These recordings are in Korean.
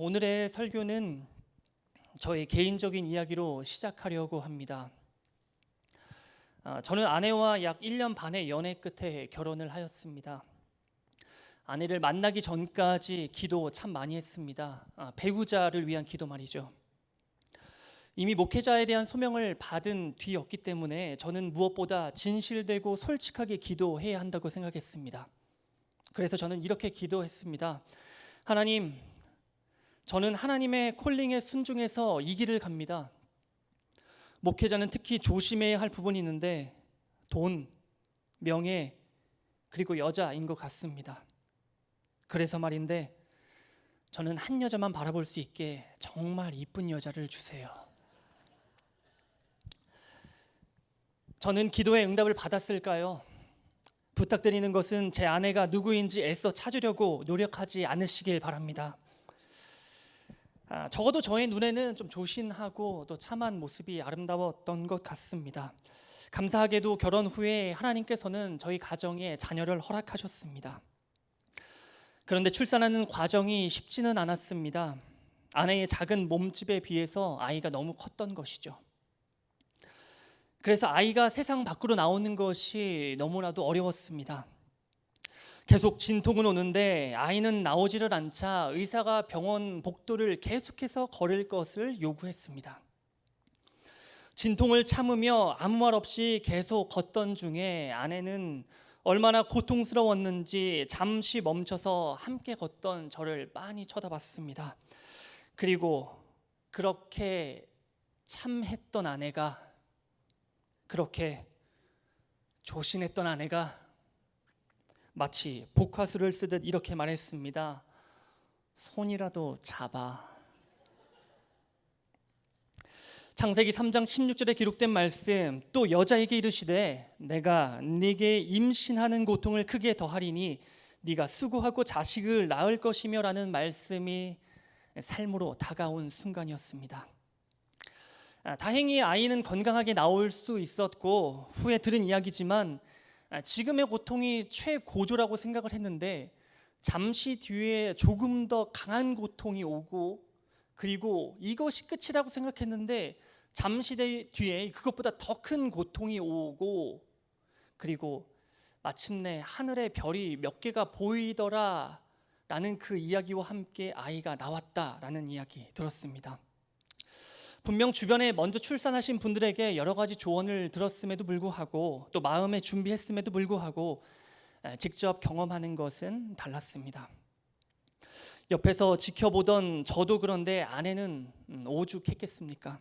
오늘의 설교는 저의 개인적인 이야기로 시작하려고 합니다. 저는 아내와 약 1년 반의 연애 끝에 결혼을 하였습니다. 아내를 만나기 전까지 기도 참 많이 했습니다. 배우자를 위한 기도 말이죠. 이미 목회자에 대한 소명을 받은 뒤였기 때문에 저는 무엇보다 진실되고 솔직하게 기도해야 한다고 생각했습니다. 그래서 저는 이렇게 기도했습니다. 하나님, 저는 하나님의 콜링에 순종해서 이 길을 갑니다. 목회자는 특히 조심해야 할 부분이 있는데 돈, 명예, 그리고 여자인 것 같습니다. 그래서 말인데 저는 한 여자만 바라볼 수 있게 정말 이쁜 여자를 주세요. 저는 기도의 응답을 받았을까요? 부탁드리는 것은 제 아내가 누구인지 애써 찾으려고 노력하지 않으시길 바랍니다. 적어도 저의 눈에는 좀 조신하고 또 참한 모습이 아름다웠던 것 같습니다. 감사하게도 결혼 후에 하나님께서는 저희 가정에 자녀를 허락하셨습니다. 그런데 출산하는 과정이 쉽지는 않았습니다. 아내의 작은 몸집에 비해서 아이가 너무 컸던 것이죠. 그래서 아이가 세상 밖으로 나오는 것이 너무나도 어려웠습니다. 계속 진통은 오는데 아이는 나오지를 않자 의사가 병원 복도를 계속해서 걸을 것을 요구했습니다. 진통을 참으며 아무 말 없이 계속 걷던 중에 아내는 얼마나 고통스러웠는지 잠시 멈춰서 함께 걷던 저를 빤히 쳐다봤습니다. 그리고 그렇게 참했던 아내가, 그렇게 조신했던 아내가 마치 복화술을 쓰듯 이렇게 말했습니다. 손이라도 잡아. 창세기 3장 16절에 기록된 말씀, 또 여자에게 이르시되 내가 네게 임신하는 고통을 크게 더하리니 네가 수고하고 자식을 낳을 것이며 라는 말씀이 삶으로 다가온 순간이었습니다. 다행히 아이는 건강하게 나올 수 있었고 후에 들은 이야기지만 지금의 고통이 최고조라고 생각을 했는데 잠시 뒤에 조금 더 강한 고통이 오고 그리고 이것이 끝이라고 생각했는데 잠시 뒤에 그것보다 더 큰 고통이 오고 그리고 마침내 하늘의 별이 몇 개가 보이더라 라는 그 이야기와 함께 아이가 나왔다라는 이야기 들었습니다. 분명 주변에 먼저 출산하신 분들에게 여러 가지 조언을 들었음에도 불구하고 또 마음에 준비했음에도 불구하고 직접 경험하는 것은 달랐습니다. 옆에서 지켜보던 저도 그런데 아내는 오죽했겠습니까?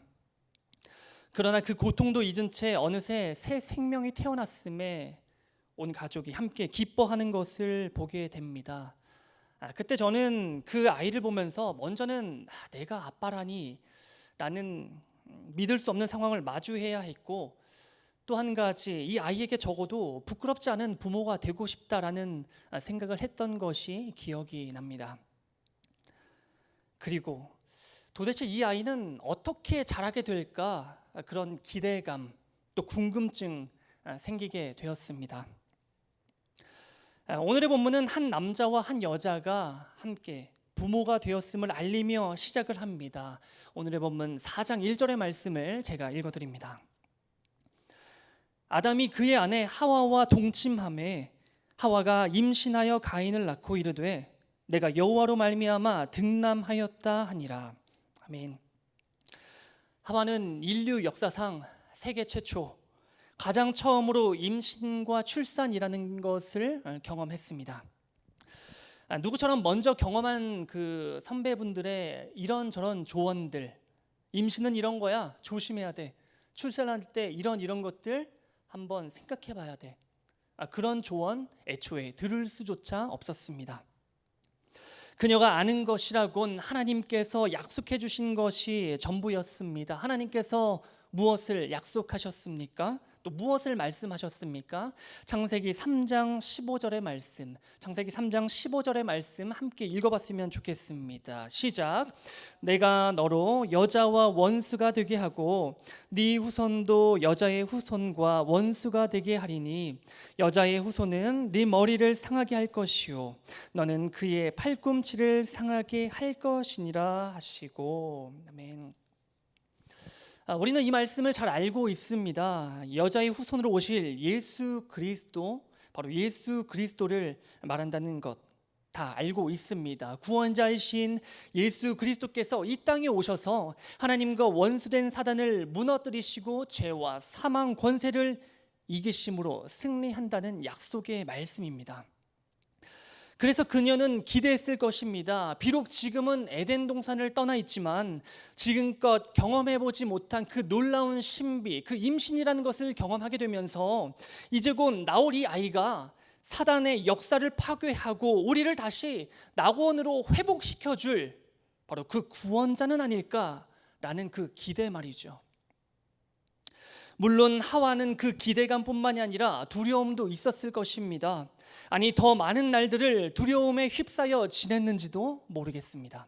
그러나 그 고통도 잊은 채 어느새 새 생명이 태어났음에 온 가족이 함께 기뻐하는 것을 보게 됩니다. 그때 저는 그 아이를 보면서 먼저는 내가 아빠라니 라는 믿을 수 없는 상황을 마주해야 했고 또 한 가지 이 아이에게 적어도 부끄럽지 않은 부모가 되고 싶다라는 생각을 했던 것이 기억이 납니다. 그리고 도대체 이 아이는 어떻게 자라게 될까 그런 기대감 또 궁금증 생기게 되었습니다. 오늘의 본문은 한 남자와 한 여자가 함께 부모가 되었음을 알리며 시작을 합니다. 오늘의 본문 4장 1절의 말씀을 제가 읽어드립니다. 아담이 그의 아내 하와와 동침하매 하와가 임신하여 가인을 낳고 이르되 내가 여호와로 말미암아 득남하였다 하니라. 아멘. 하와는 인류 역사상 세계 최초 가장 처음으로 임신과 출산이라는 것을 경험했습니다. 누구처럼 먼저 경험한 그 선배분들의 이런저런 조언들, 임신은 이런 거야, 조심해야 돼, 출산할 때 이런 것들 한번 생각해 봐야 돼, 그런 조언 애초에 들을 수조차 없었습니다. 그녀가 아는 것이라곤 하나님께서 약속해 주신 것이 전부였습니다. 하나님께서 무엇을 약속하셨습니까? 또 무엇을 말씀하셨습니까? 창세기 3장 15절의 말씀, 창세기 3장 15절의 말씀 함께 읽어봤으면 좋겠습니다. 시작. 내가 너로 여자와 원수가 되게 하고 네 후손도 여자의 후손과 원수가 되게 하리니 여자의 후손은 네 머리를 상하게 할 것이요 너는 그의 팔꿈치를 상하게 할 것이니라 하시고. 아멘. 우리는 이 말씀을 잘 알고 있습니다. 여자의 후손으로 오실 예수 그리스도, 바로 예수 그리스도를 말한다는 것 다 알고 있습니다. 구원자이신 예수 그리스도께서 이 땅에 오셔서 하나님과 원수된 사단을 무너뜨리시고 죄와 사망 권세를 이기심으로 승리한다는 약속의 말씀입니다. 그래서 그녀는 기대했을 것입니다. 비록 지금은 에덴 동산을 떠나 있지만 지금껏 경험해보지 못한 그 놀라운 신비, 그 임신이라는 것을 경험하게 되면서 이제 곧 나올 이 아이가 사단의 역사를 파괴하고 우리를 다시 낙원으로 회복시켜줄 바로 그 구원자는 아닐까라는 그 기대 말이죠. 물론 하와는 그 기대감뿐만이 아니라 두려움도 있었을 것입니다. 아니, 더 많은 날들을 두려움에 휩싸여 지냈는지도 모르겠습니다.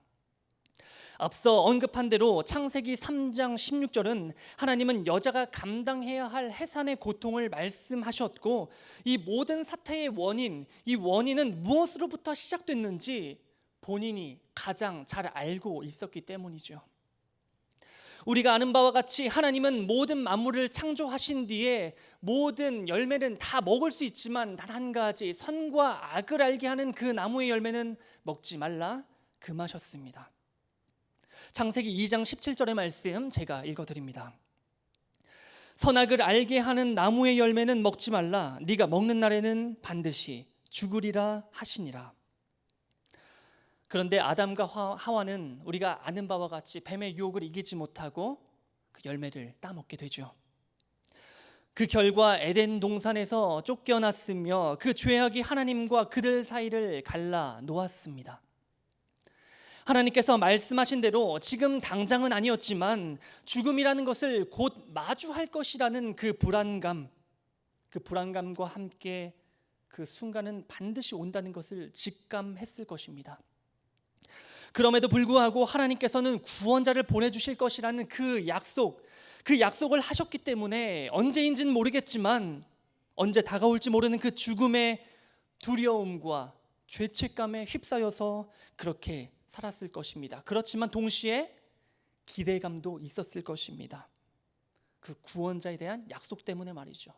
앞서 언급한 대로 창세기 3장 16절은 하나님은 여자가 감당해야 할 해산의 고통을 말씀하셨고 이 모든 사태의 원인, 이 원인은 무엇으로부터 시작됐는지 본인이 가장 잘 알고 있었기 때문이죠. 우리가 아는 바와 같이 하나님은 모든 만물을 창조하신 뒤에 모든 열매는 다 먹을 수 있지만 단 한 가지 선과 악을 알게 하는 그 나무의 열매는 먹지 말라 금하셨습니다. 창세기 2장 17절의 말씀 제가 읽어드립니다. 선악을 알게 하는 나무의 열매는 먹지 말라. 네가 먹는 날에는 반드시 죽으리라 하시니라. 그런데 아담과 하와는 우리가 아는 바와 같이 뱀의 유혹을 이기지 못하고 그 열매를 따먹게 되죠. 그 결과 에덴 동산에서 쫓겨났으며 그 죄악이 하나님과 그들 사이를 갈라 놓았습니다. 하나님께서 말씀하신 대로 지금 당장은 아니었지만 죽음이라는 것을 곧 마주할 것이라는 그 불안감과 함께 그 순간은 반드시 온다는 것을 직감했을 것입니다. 그럼에도 불구하고 하나님께서는 구원자를 보내주실 것이라는 그 약속을 하셨기 때문에 언제인지는 모르겠지만 언제 다가올지 모르는 그 죽음의 두려움과 죄책감에 휩싸여서 그렇게 살았을 것입니다. 그렇지만 동시에 기대감도 있었을 것입니다. 그 구원자에 대한 약속 때문에 말이죠.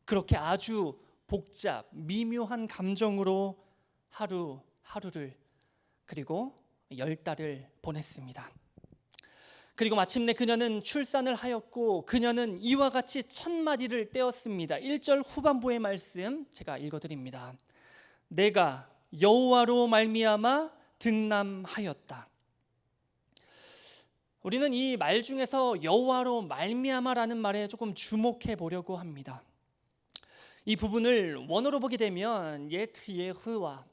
그렇게 아주 복잡, 미묘한 감정으로 하루를 그리고 10달을 보냈습니다. 그리고 마침내 그녀는 출산을 하였고 그녀는 이와 같이 1000마디를 떼었습니다. 1절 후반부의 말씀 제가 읽어드립니다. 내가 여호와로 말미암아 등남하였다. 우리는 이 말 중에서 여호와로 말미암아라는 말에 조금 주목해 보려고 합니다. 이 부분을 원어로 보게 되면 예트 예흐와,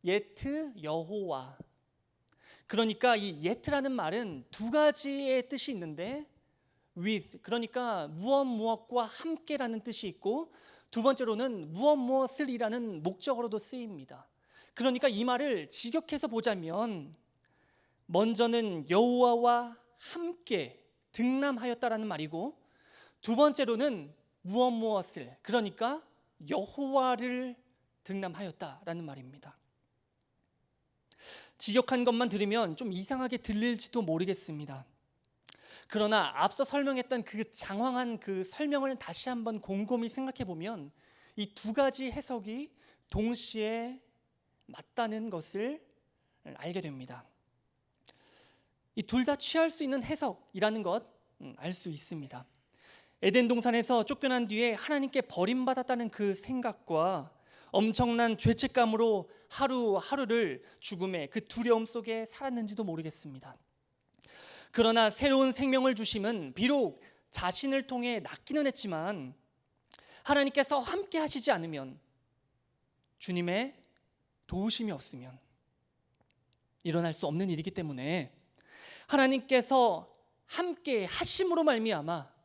예트 여호와. 그러니까 이 예트라는 말은 두 가지의 뜻이 있는데 with, 그러니까 무엇과 함께라는 뜻이 있고 두 번째로는 무엇을이라는 목적어로도 쓰입니다. 그러니까 이 말을 직역해서 보자면 먼저는 여호와와 함께 등남하였다라는 말이고 두 번째로는 무엇을, 그러니까 여호와를 등남하였다라는 말입니다. 직역한 것만 들으면 좀 이상하게 들릴지도 모르겠습니다. 그러나 앞서 설명했던 그 장황한 그 설명을 다시 한번 곰곰이 생각해 보면 이 두 가지 해석이 동시에 맞다는 것을 알게 됩니다. 이 둘 다 취할 수 있는 해석이라는 것 알 수 있습니다. 에덴 동산에서 쫓겨난 뒤에 하나님께 버림받았다는 그 생각과 엄청난 죄책감으로 하루하루를 죽음의 그 두려움 속에 살았는지도 모르겠습니다. 그러나 새로운 생명을 주심은 비록 자신을 통해 낫기는 했지만 하나님께서 함께 하시지 않으면, 주님의 도우심이 없으면 일어날 수 없는 일이기 때문에 하나님께서 함께 하심으로 말미암아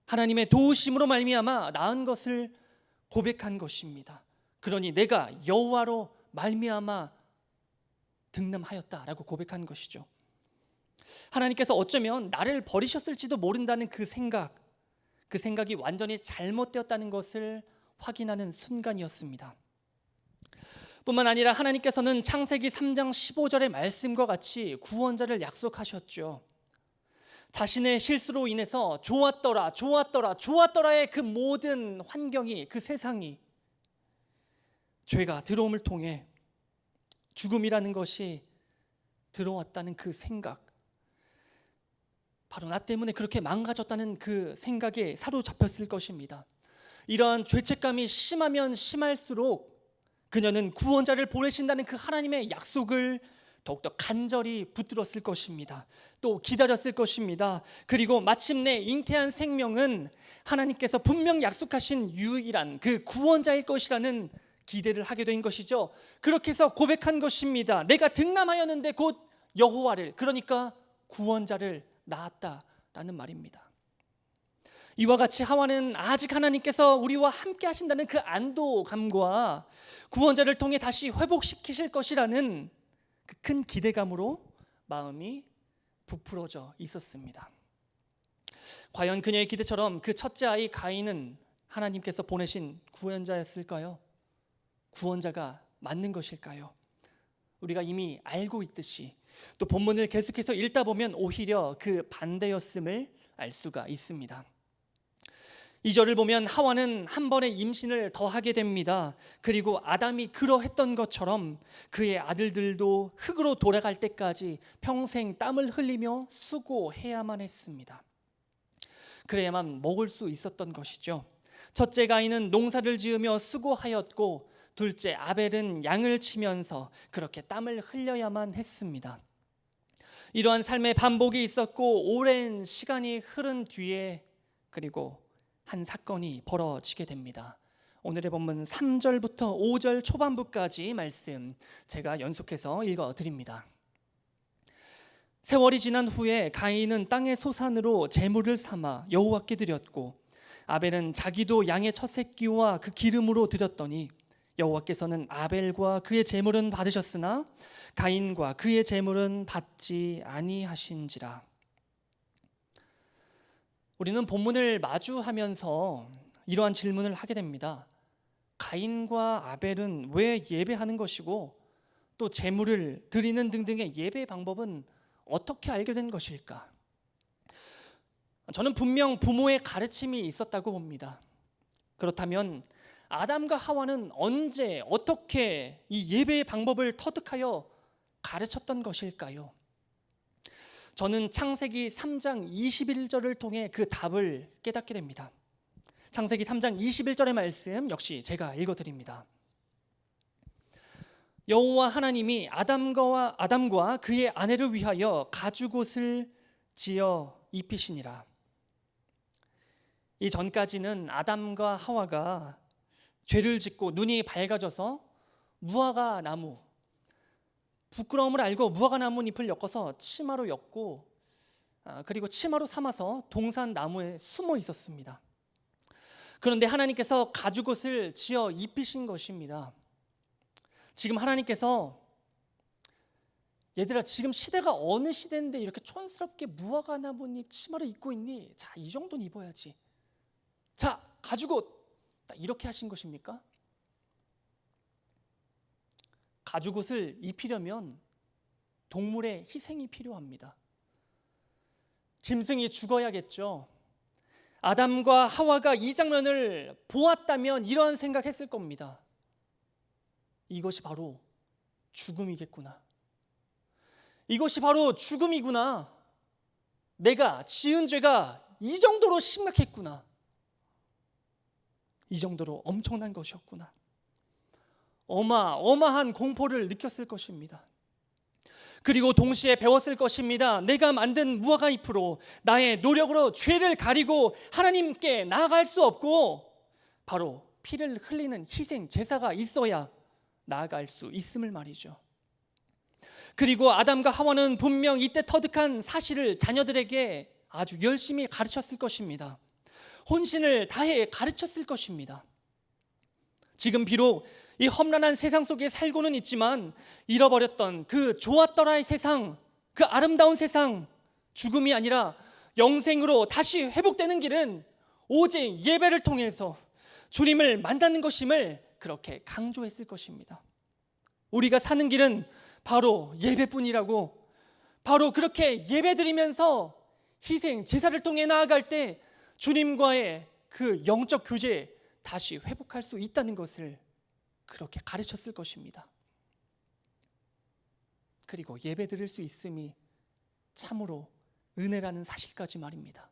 하나님의 도우심으로 말미암아 낳은 것을 고백한 것입니다. 그러니 내가 여호와로 말미암아 득남하였다라고 고백한 것이죠. 하나님께서 어쩌면 나를 버리셨을지도 모른다는 그 생각이 완전히 잘못되었다는 것을 확인하는 순간이었습니다. 뿐만 아니라 하나님께서는 창세기 3장 15절의 말씀과 같이 구원자를 약속하셨죠. 자신의 실수로 인해서 좋았더라의 그 모든 환경이, 그 세상이 죄가 들어옴을 통해 죽음이라는 것이 들어왔다는 그 생각, 바로 나 때문에 그렇게 망가졌다는 그 생각에 사로잡혔을 것입니다. 이러한 죄책감이 심하면 심할수록 그녀는 구원자를 보내신다는 그 하나님의 약속을 더욱더 간절히 붙들었을 것입니다. 또 기다렸을 것입니다. 그리고 마침내 잉태한 생명은 하나님께서 분명 약속하신 유일한 그 구원자일 것이라는 기대를 하게 된 것이죠. 그렇게 해서 고백한 것입니다. 내가 득남하였는데 곧 여호와를, 그러니까 구원자를 낳았다라는 말입니다. 이와 같이 하와는 아직 하나님께서 우리와 함께 하신다는 그 안도감과 구원자를 통해 다시 회복시키실 것이라는 그 큰 기대감으로 마음이 부풀어져 있었습니다. 과연 그녀의 기대처럼 그 첫째 아이 가인은 하나님께서 보내신 구원자였을까요? 구원자가 맞는 것일까요? 우리가 이미 알고 있듯이 또 본문을 계속해서 읽다 보면 오히려 그 반대였음을 알 수가 있습니다. 2절을 보면 하와는 한 번의 임신을 더 하게 됩니다. 그리고 아담이 그러했던 것처럼 그의 아들들도 흙으로 돌아갈 때까지 평생 땀을 흘리며 수고해야만 했습니다. 그래야만 먹을 수 있었던 것이죠. 첫째 가인은 농사를 지으며 수고하였고 둘째 아벨은 양을 치면서 그렇게 땀을 흘려야만 했습니다. 이러한 삶의 반복이 있었고 오랜 시간이 흐른 뒤에 그리고 한 사건이 벌어지게 됩니다. 오늘의 본문 3절부터 5절 초반부까지 말씀 제가 연속해서 읽어드립니다. 세월이 지난 후에 가인은 땅의 소산으로 제물을 삼아 여호와께 드렸고 아벨은 자기도 양의 첫 새끼와 그 기름으로 드렸더니 여호와께서는 아벨과 그의 제물은 받으셨으나 가인과 그의 제물은 받지 아니하신지라. 우리는 본문을 마주하면서 이러한 질문을 하게 됩니다. 가인과 아벨은 왜 예배하는 것이고 또 제물을 드리는 등등의 예배 방법은 어떻게 알게 된 것일까? 저는 분명 부모의 가르침이 있었다고 봅니다. 그렇다면 아담과 하와는 언제 어떻게 이 예배의 방법을 터득하여 가르쳤던 것일까요? 저는 창세기 3장 21절을 통해 그 답을 깨닫게 됩니다. 창세기 3장 21절의 말씀 역시 제가 읽어드립니다. 여호와 하나님이 아담과 그의 아내를 위하여 가죽옷을 지어 입히시니라. 이 전까지는 아담과 하와가 죄를 짓고 눈이 밝아져서 무화과 나무, 부끄러움을 알고 무화과 나무 잎을 엮어서 치마로 엮고 그리고 치마로 삼아서 동산 나무에 숨어 있었습니다. 그런데 하나님께서 가죽옷을 지어 입히신 것입니다. 지금 하나님께서 얘들아 지금 시대가 어느 시대인데 이렇게 촌스럽게 무화과 나뭇잎 치마를 입고 있니? 자, 이 정도는 입어야지. 자, 가죽옷 이렇게 하신 것입니까? 가죽옷을 입히려면 동물의 희생이 필요합니다. 짐승이 죽어야겠죠. 아담과 하와가 이 장면을 보았다면 이런 생각했을 겁니다. 이것이 바로 죽음이겠구나. 이것이 바로 죽음이구나. 내가 지은 죄가 이 정도로 심각했구나. 이 정도로 엄청난 것이었구나. 어마어마한 공포를 느꼈을 것입니다. 그리고 동시에 배웠을 것입니다. 내가 만든 무화과 잎으로 나의 노력으로 죄를 가리고 하나님께 나아갈 수 없고 바로 피를 흘리는 희생 제사가 있어야 나아갈 수 있음을 말이죠. 그리고 아담과 하와는 분명 이때 터득한 사실을 자녀들에게 아주 열심히 가르쳤을 것입니다. 혼신을 다해 가르쳤을 것입니다. 지금 비록 이 험난한 세상 속에 살고는 있지만 잃어버렸던 그 좋았더라의 세상, 그 아름다운 세상, 죽음이 아니라 영생으로 다시 회복되는 길은 오직 예배를 통해서 주님을 만나는 것임을 그렇게 강조했을 것입니다. 우리가 사는 길은 바로 예배뿐이라고, 바로 그렇게 예배드리면서 희생, 제사를 통해 나아갈 때 주님과의 그 영적 교제 다시 회복할 수 있다는 것을 그렇게 가르쳤을 것입니다. 그리고 예배드릴 수 있음이 참으로 은혜라는 사실까지 말입니다.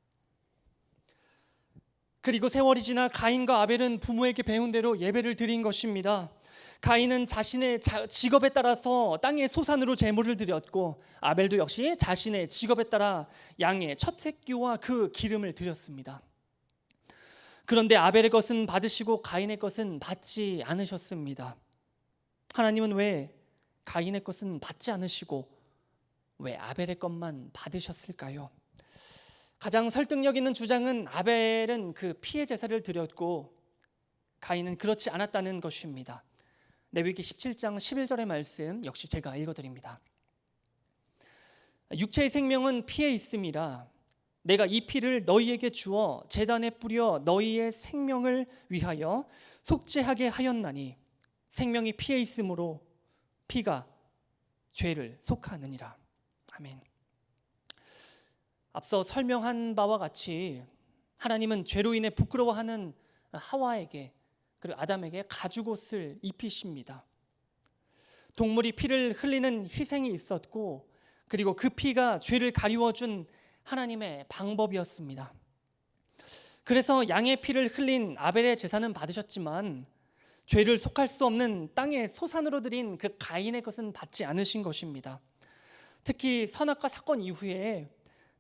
그리고 세월이 지나 가인과 아벨은 부모에게 배운 대로 예배를 드린 것입니다. 가인은 자신의 직업에 따라서 땅의 소산으로 제물을 드렸고, 아벨도 역시 자신의 직업에 따라 양의 첫 새끼와 그 기름을 드렸습니다. 그런데 아벨의 것은 받으시고 가인의 것은 받지 않으셨습니다. 하나님은 왜 가인의 것은 받지 않으시고 왜 아벨의 것만 받으셨을까요? 가장 설득력 있는 주장은 아벨은 그 피해 제사를 드렸고 가인은 그렇지 않았다는 것입니다. 레위기 17장 11절의 말씀 역시 제가 읽어드립니다. 육체의 생명은 피에 있음이라 내가 이 피를 너희에게 주어 제단에 뿌려 너희의 생명을 위하여 속죄하게 하였나니 생명이 피에 있으므로 피가 죄를 속하느니라. 아멘. 앞서 설명한 바와 같이 하나님은 죄로 인해 부끄러워하는 하와에게 그리고 아담에게 가죽옷을 입히십니다. 동물이 피를 흘리는 희생이 있었고 그리고 그 피가 죄를 가리워준 하나님의 방법이었습니다. 그래서 양의 피를 흘린 아벨의 제사는 받으셨지만 죄를 속할 수 없는 땅의 소산으로 드린 그 가인의 것은 받지 않으신 것입니다. 특히 선악과 사건 이후에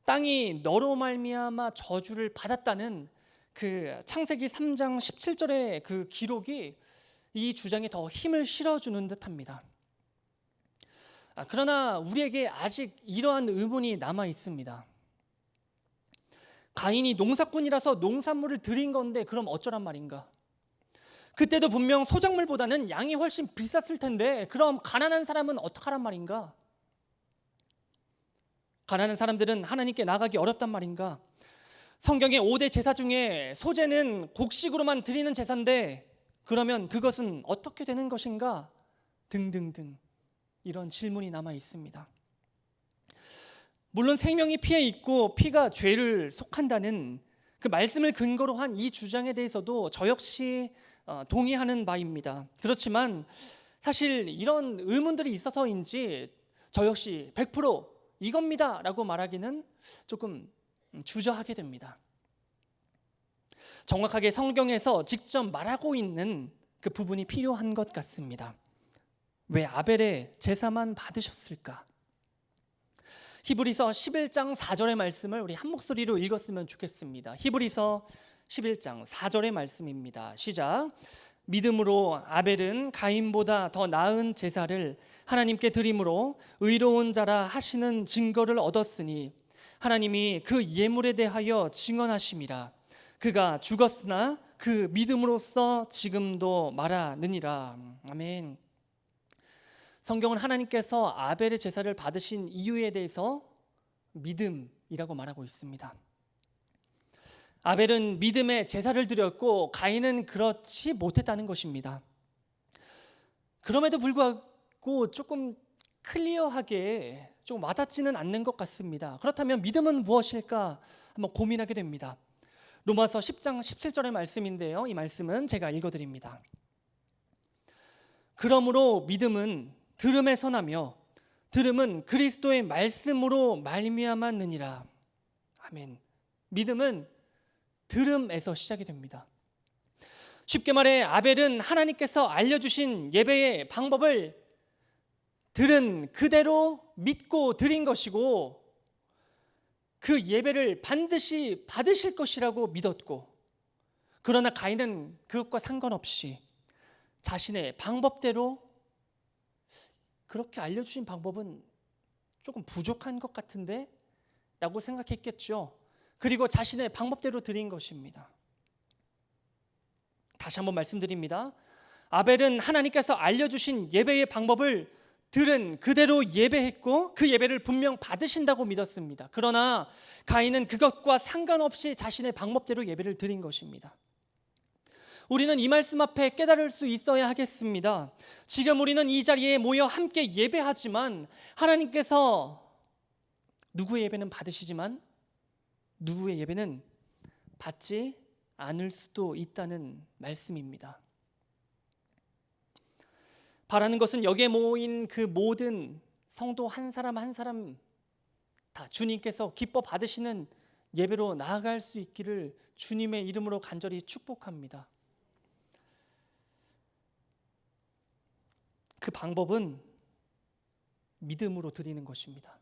땅이 너로 말미암아 저주를 받았다는 그 창세기 3장 17절의 그 기록이 이 주장에 더 힘을 실어주는 듯합니다. 그러나 우리에게 아직 이러한 의문이 남아 있습니다. 가인이 농사꾼이라서 농산물을 드린 건데 그럼 어쩌란 말인가? 그때도 분명 소작물보다는 양이 훨씬 비쌌을 텐데 그럼 가난한 사람은 어떡하란 말인가? 가난한 사람들은 하나님께 나가기 어렵단 말인가? 성경의 5대 제사 중에 소제는 곡식으로만 드리는 제사인데 그러면 그것은 어떻게 되는 것인가? 등등등 이런 질문이 남아 있습니다. 물론 생명이 피에 있고 피가 죄를 속한다는 그 말씀을 근거로 한 이 주장에 대해서도 저 역시 동의하는 바입니다. 그렇지만 사실 이런 의문들이 있어서인지 저 역시 100% 이겁니다 라고 말하기는 조금 주저하게 됩니다. 정확하게 성경에서 직접 말하고 있는 그 부분이 필요한 것 같습니다. 왜 아벨의 제사만 받으셨을까? 히브리서 11장 4절의 말씀을 우리 한 목소리로 읽었으면 좋겠습니다. 히브리서 11장 4절의 말씀입니다. 시작. 믿음으로 아벨은 가인보다 더 나은 제사를 하나님께 드림으로 의로운 자라 하시는 증거를 얻었으니 하나님이 그 예물에 대하여 증언하심이라. 그가 죽었으나 그 믿음으로써 지금도 말하느니라. 아멘. 성경은 하나님께서 아벨의 제사를 받으신 이유에 대해서 믿음이라고 말하고 있습니다. 아벨은 믿음의 제사를 드렸고 가인은 그렇지 못했다는 것입니다. 그럼에도 불구하고 조금 클리어하게 좀 와닿지는 않는 것 같습니다. 그렇다면 믿음은 무엇일까 한번 고민하게 됩니다. 로마서 10장 17절의 말씀인데요. 이 말씀은 제가 읽어드립니다. 그러므로 믿음은 들음에서 나며 들음은 그리스도의 말씀으로 말미암았느니라. 아멘. 믿음은 들음에서 시작이 됩니다. 쉽게 말해 아벨은 하나님께서 알려주신 예배의 방법을 들은 그대로 믿고 드린 것이고 그 예배를 반드시 받으실 것이라고 믿었고, 그러나 가인은 그것과 상관없이 자신의 방법대로 그렇게 알려주신 방법은 조금 부족한 것 같은데 라고 생각했겠죠. 그리고 자신의 방법대로 드린 것입니다. 다시 한번 말씀드립니다. 아벨은 하나님께서 알려주신 예배의 방법을 들은 그대로 예배했고 그 예배를 분명 받으신다고 믿었습니다. 그러나 가인은 그것과 상관없이 자신의 방법대로 예배를 드린 것입니다. 우리는 이 말씀 앞에 깨달을 수 있어야 하겠습니다. 지금 우리는 이 자리에 모여 함께 예배하지만 하나님께서 누구의 예배는 받으시지만 누구의 예배는 받지 않을 수도 있다는 말씀입니다. 바라는 것은 여기에 모인 그 모든 성도 한 사람 한 사람 다 주님께서 기뻐 받으시는 예배로 나아갈 수 있기를 주님의 이름으로 간절히 축복합니다. 그 방법은 믿음으로 드리는 것입니다.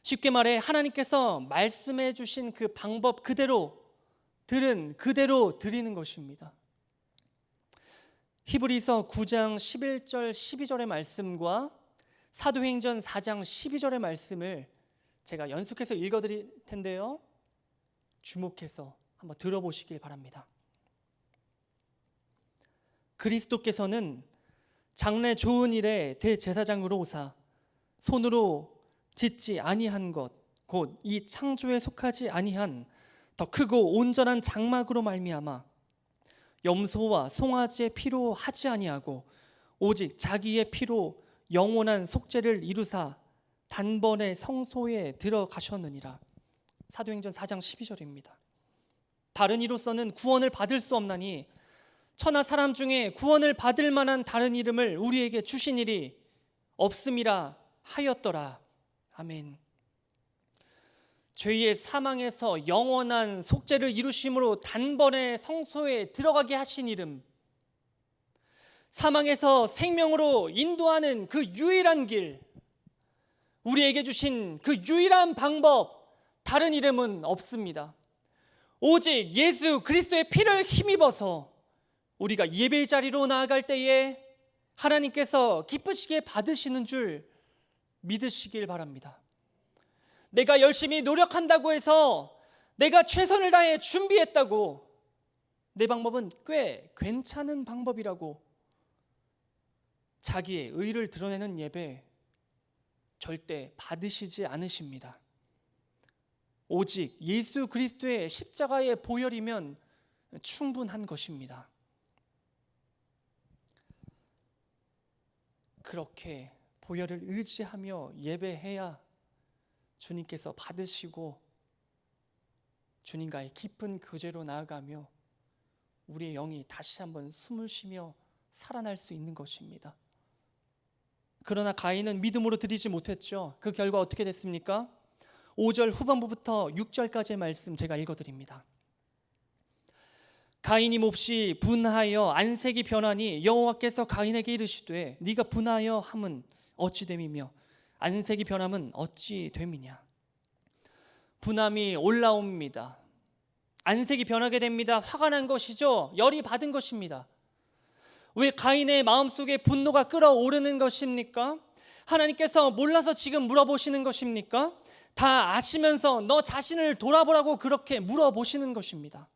쉽게 말해 하나님께서 말씀해 주신 그 방법 그대로 들은 그대로 드리는 것입니다. 히브리서 9장 11절 12절의 말씀과 사도행전 4장 12절의 말씀을 제가 연속해서 읽어드릴 텐데요, 주목해서 한번 들어보시길 바랍니다. 그리스도께서는 장래 좋은 일에 대제사장으로 오사 손으로 짓지 아니한 것 곧 이 창조에 속하지 아니한 더 크고 온전한 장막으로 말미암아 염소와 송아지의 피로 하지 아니하고 오직 자기의 피로 영원한 속죄를 이루사 단번에 성소에 들어가셨느니라. 사도행전 4장 12절입니다. 다른 이로서는 구원을 받을 수 없나니 천하 사람 중에 구원을 받을 만한 다른 이름을 우리에게 주신 일이 없음이라 하였더라. 아멘. 죄의 사망에서 영원한 속죄를 이루심으로 단번에 성소에 들어가게 하신 이름, 사망에서 생명으로 인도하는 그 유일한 길, 우리에게 주신 그 유일한 방법, 다른 이름은 없습니다. 오직 예수 그리스도의 피를 힘입어서 우리가 예배의 자리로 나아갈 때에 하나님께서 기쁘시게 받으시는 줄 믿으시길 바랍니다. 내가 열심히 노력한다고 해서 내가 최선을 다해 준비했다고 내 방법은 꽤 괜찮은 방법이라고 자기의 의를 드러내는 예배 절대 받으시지 않으십니다. 오직 예수 그리스도의 십자가의 보혈이면 충분한 것입니다. 그렇게 보혈을 의지하며 예배해야 주님께서 받으시고 주님과의 깊은 교제로 나아가며 우리의 영이 다시 한번 숨을 쉬며 살아날 수 있는 것입니다. 그러나 가인은 믿음으로 드리지 못했죠. 그 결과 어떻게 됐습니까? 5절 후반부부터 6절까지의 말씀 제가 읽어드립니다. 가인이 몹시 분하여 안색이 변하니 여호와께서 가인에게 이르시되 네가 분하여 함은 어찌 됨이며 안색이 변함은 어찌 됨이냐. 분함이 올라옵니다. 안색이 변하게 됩니다. 화가 난 것이죠. 열이 받은 것입니다. 왜 가인의 마음속에 분노가 끓어오르는 것입니까? 하나님께서 몰라서 지금 물어보시는 것입니까? 다 아시면서 너 자신을 돌아보라고 그렇게 물어보시는 것입니다.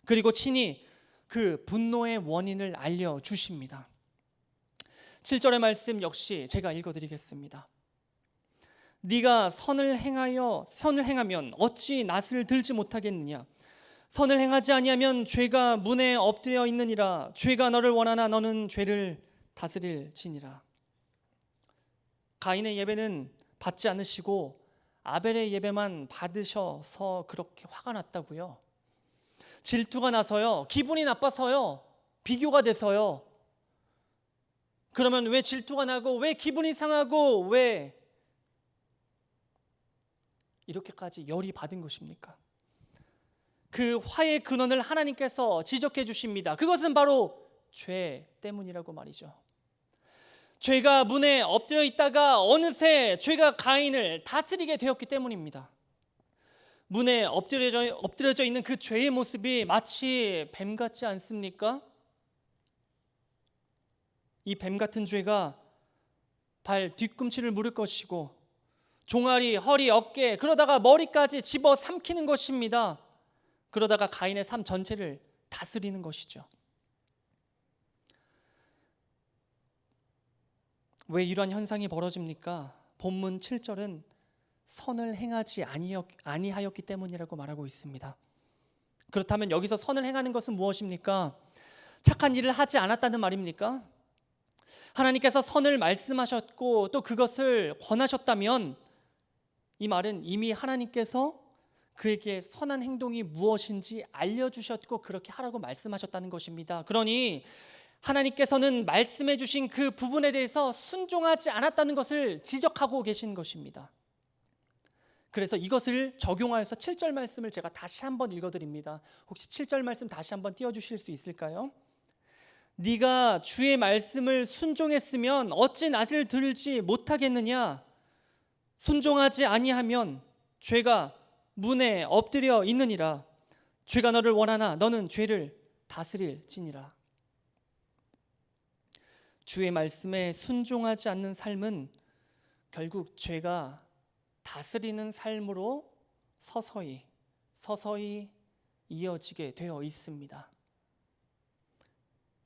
그리고 친히 그 분노의 원인을 알려주십니다. 7절의 말씀 역시 제가 읽어드리겠습니다. 네가 선을 행하면 어찌 낫을 들지 못하겠느냐. 선을 행하지 아니하면 죄가 문에 엎드려 있느니라. 죄가 너를 원하나 너는 죄를 다스릴지니라. 가인의 예배는 받지 않으시고 아벨의 예배만 받으셔서 그렇게 화가 났다고요. 질투가 나서요. 기분이 나빠서요. 비교가 돼서요. 그러면 왜 질투가 나고 왜 기분이 상하고 왜 이렇게까지 열이 받은 것입니까? 그 화의 근원을 하나님께서 지적해 주십니다. 그것은 바로 죄 때문이라고 말이죠. 죄가 문에 엎드려 있다가 어느새 죄가 가인을 다스리게 되었기 때문입니다. 문에 엎드려져 있는 그 죄의 모습이 마치 뱀 같지 않습니까? 이 뱀 같은 죄가 발 뒤꿈치를 물을 것이고 종아리, 허리, 어깨, 그러다가 머리까지 집어 삼키는 것입니다. 그러다가 가인의 삶 전체를 다스리는 것이죠. 왜 이러한 현상이 벌어집니까? 본문 7절은 선을 행하지 아니하였기 때문이라고 말하고 있습니다. 그렇다면 여기서 선을 행하는 것은 무엇입니까? 착한 일을 하지 않았다는 말입니까? 하나님께서 선을 말씀하셨고 또 그것을 권하셨다면 이 말은 이미 하나님께서 그에게 선한 행동이 무엇인지 알려주셨고 그렇게 하라고 말씀하셨다는 것입니다. 그러니 하나님께서는 말씀해 주신 그 부분에 대해서 순종하지 않았다는 것을 지적하고 계신 것입니다. 그래서 이것을 적용하여서 7절 말씀을 제가 다시 한번 읽어드립니다. 혹시 7절 말씀 다시 한번 띄워주실 수 있을까요? 네가 주의 말씀을 순종했으면 어찌 낯을 들지 못하겠느냐? 순종하지 아니하면 죄가 문에 엎드려 있느니라. 죄가 너를 원하나 너는 죄를 다스릴지니라. 주의 말씀에 순종하지 않는 삶은 결국 죄가 다스리는 삶으로 서서히 이어지게 되어 있습니다.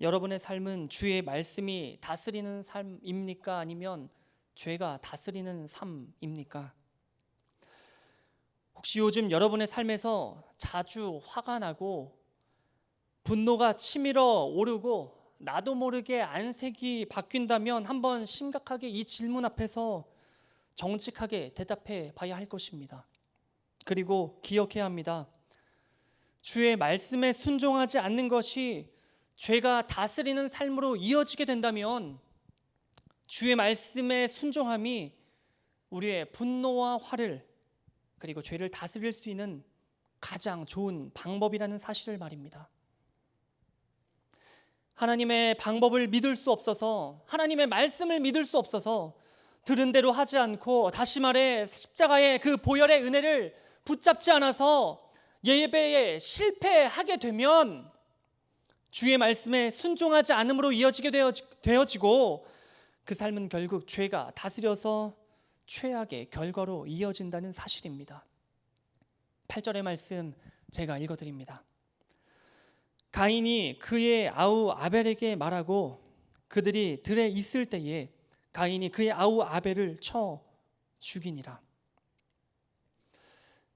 여러분의 삶은 주의 말씀이 다스리는 삶입니까? 아니면 죄가 다스리는 삶입니까? 혹시 요즘 여러분의 삶에서 자주 화가 나고 분노가 치밀어 오르고 나도 모르게 안색이 바뀐다면 한번 심각하게 이 질문 앞에서 정직하게 대답해 봐야 할 것입니다. 그리고 기억해야 합니다. 주의 말씀에 순종하지 않는 것이 죄가 다스리는 삶으로 이어지게 된다면 주의 말씀의 순종함이 우리의 분노와 화를 그리고 죄를 다스릴 수 있는 가장 좋은 방법이라는 사실을 말입니다. 하나님의 방법을 믿을 수 없어서, 하나님의 말씀을 믿을 수 없어서 들은 대로 하지 않고, 다시 말해 십자가의 그 보혈의 은혜를 붙잡지 않아서 예배에 실패하게 되면 주의 말씀에 순종하지 않음으로 이어지게 되어지고 그 삶은 결국 죄가 다스려서 최악의 결과로 이어진다는 사실입니다. 8절의 말씀 제가 읽어드립니다. 가인이 그의 아우 아벨에게 말하고 그들이 들에 있을 때에 가인이 그의 아우 아벨을 쳐 죽이니라.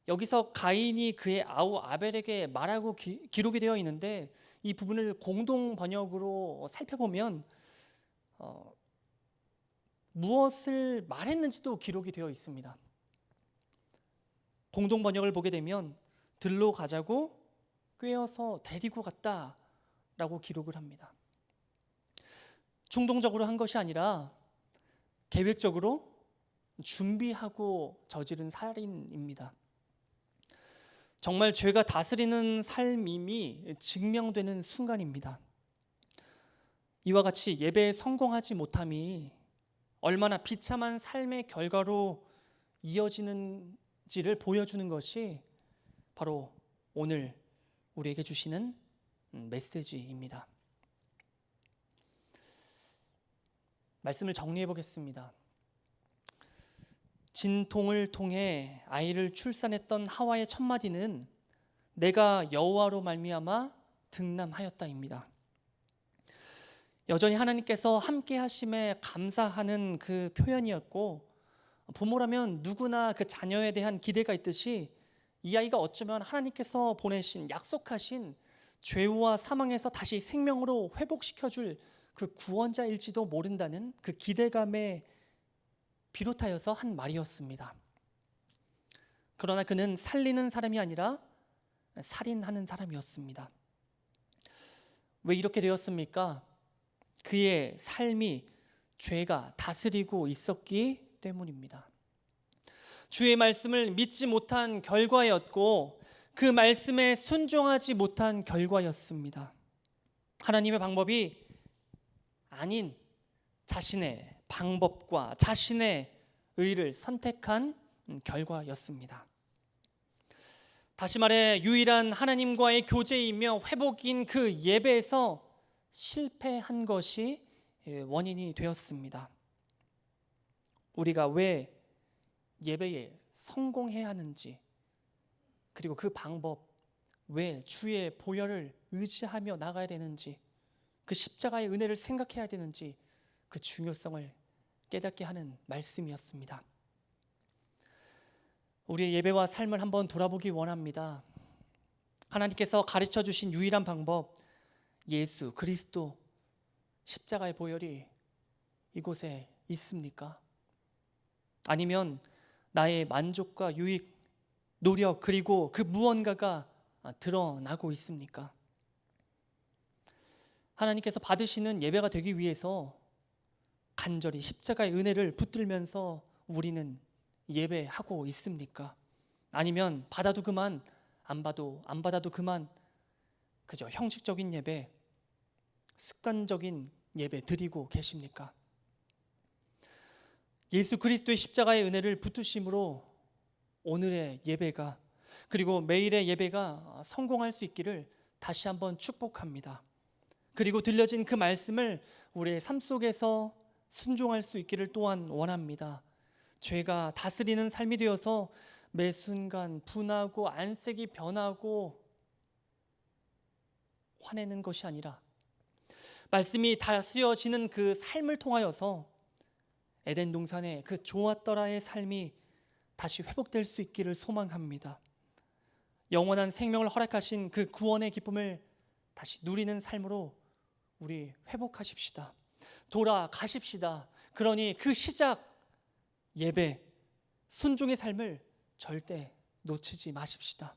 여기서 가인이 그의 아우 아벨에게 말하고 기록이 되어 있는데 이 부분을 공동 번역으로 살펴보면 무엇을 말했는지도 기록이 되어 있습니다. 공동 번역을 보게 되면 들로 가자고 꿰어서 데리고 갔다라고 기록을 합니다. 충동적으로 한 것이 아니라 계획적으로 준비하고 저지른 살인입니다. 정말 죄가 다스리는 삶임이 증명되는 순간입니다. 이와 같이 예배에 성공하지 못함이 얼마나 비참한 삶의 결과로 이어지는지를 보여주는 것이 바로 오늘 우리에게 주시는 메시지입니다. 말씀을 정리해 보겠습니다. 진통을 통해 아이를 출산했던 하와의 첫 마디는 내가 여호와로 말미암아 등남하였다입니다. 여전히 하나님께서 함께 하심에 감사하는 그 표현이었고, 부모라면 누구나 그 자녀에 대한 기대가 있듯이 이 아이가 어쩌면 하나님께서 보내신 약속하신 죄와 사망에서 다시 생명으로 회복시켜줄 그 구원자일지도 모른다는 그 기대감에 비롯하여서 한 말이었습니다. 그러나 그는 살리는 사람이 아니라 살인하는 사람이었습니다. 왜 이렇게 되었습니까? 그의 삶이 죄가 다스리고 있었기 때문입니다. 주의 말씀을 믿지 못한 결과였고 그 말씀에 순종하지 못한 결과였습니다. 하나님의 방법이 아닌 자신의 방법과 자신의 의를 선택한 결과였습니다. 다시 말해 유일한 하나님과의 교제이며 회복인 그 예배에서 실패한 것이 원인이 되었습니다. 우리가 왜 예배에 성공해야 하는지, 그리고 그 방법 왜 주의 보혈을 의지하며 나가야 되는지, 그 십자가의 은혜를 생각해야 되는지 그 중요성을 깨닫게 하는 말씀이었습니다. 우리의 예배와 삶을 한번 돌아보기 원합니다. 하나님께서 가르쳐 주신 유일한 방법, 예수 그리스도 십자가의 보혈이 이곳에 있습니까? 아니면 나의 만족과 유익, 노력 그리고 그 무언가가 드러나고 있습니까? 하나님께서 받으시는 예배가 되기 위해서 간절히 십자가의 은혜를 붙들면서 우리는 예배하고 있습니까? 아니면 받아도 그만, 안 받아도 그만, 그저 형식적인 예배, 습관적인 예배 드리고 계십니까? 예수 그리스도의 십자가의 은혜를 붙드심으로 오늘의 예배가, 그리고 매일의 예배가 성공할 수 있기를 다시 한번 축복합니다. 그리고 들려진 그 말씀을 우리의 삶 속에서 순종할 수 있기를 또한 원합니다. 죄가 다스리는 삶이 되어서 매 순간 분하고 안색이 변하고 화내는 것이 아니라 말씀이 다스려지는 그 삶을 통하여서 에덴 동산의 그 좋았더라의 삶이 다시 회복될 수 있기를 소망합니다. 영원한 생명을 허락하신 그 구원의 기쁨을 다시 누리는 삶으로 우리 회복하십시다. 돌아가십시다. 그러니 그 시작, 예배, 순종의 삶을 절대 놓치지 마십시다.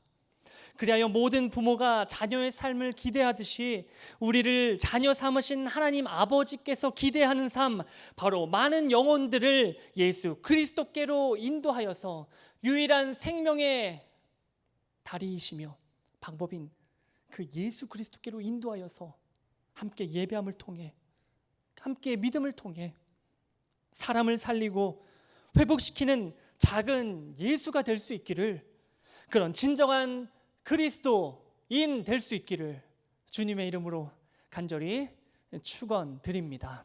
그리하여 모든 부모가 자녀의 삶을 기대하듯이 우리를 자녀 삼으신 하나님 아버지께서 기대하는 삶, 바로 많은 영혼들을 예수 그리스도께로 인도하여서 유일한 생명의 다리이시며 방법인 그 예수 그리스도께로 인도하여서 함께 예배함을 통해, 함께 믿음을 통해 사람을 살리고 회복시키는 작은 예수가 될 수 있기를, 그런 진정한 그리스도인 될 수 있기를 주님의 이름으로 간절히 축원드립니다.